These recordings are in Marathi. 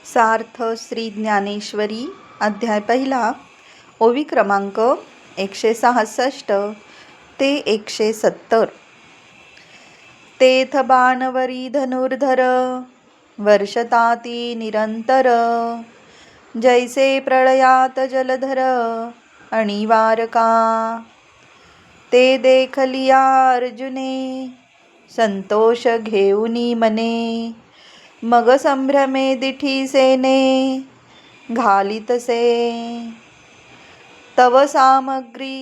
सार्थ श्री ज्ञानेश्वरी अध्याय पहिला ओवी क्रमांक 166 ते 170। तेथ बाणवरी धनुर्धर वर्षताती निरंतर, जैसे प्रळयात जलधर अणिवारका। ते देखलिया अर्जुने संतोष घेऊनी मने, मग संभ्रमे दिठीसेने घालितसे। तव सामग्री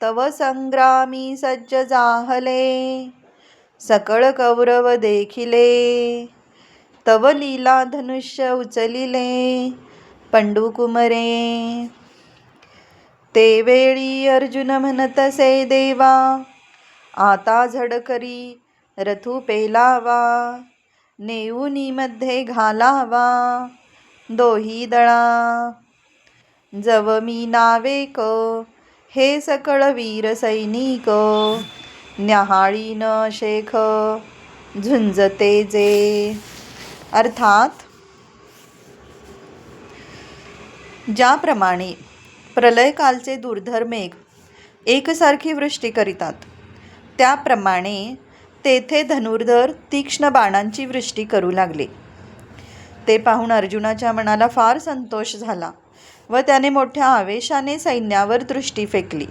तव संग्रामी सज्ज जाहले, सकळ कौरव देखिले तव लीला धनुष्य उचलिले पंडुकुमरे। ते वेळी अर्जुन म्हणतसे देवा, आता झडकरी रथू पेलावा, नेऊनी मध्ये घालावा दोही दळा। जव मी नावेक हे सकळ वीर सैनिक, न्याहाळीन शेख झुंजते जे। अर्थात ज्याप्रमाणे प्रलयकालचे दुर्धर मेघ एकसारखी वृष्टी करीतात, त्याप्रमाणे तेथे धनुर्धर तीक्ष्ण बाणांची वृष्टी करू लागले। ते पाहून अर्जुनाच्या मनाला फार संतोष झाला व त्याने मोठ्या आवेशाने सैन्यावर दृष्टी फेकली।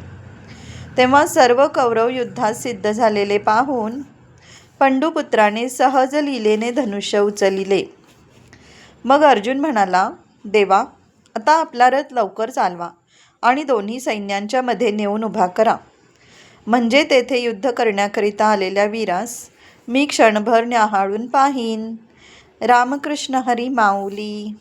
तेव्हा सर्व कौरव युद्धात सिद्ध झालेले पाहून पंडुपुत्राने सहज लीलेने धनुष्य उचलिले। मग अर्जुन म्हणाला, देवा, आता आपला रथ लवकर चालवा आणि दोन्ही सैन्यांच्या मध्ये नेऊन उभा करा, म्हणजे तेथे युद्ध करण्याकरिता आलेल्या वीरास मी क्षणभर न्याहाळून पाहीन। रामकृष्ण हरी माऊली।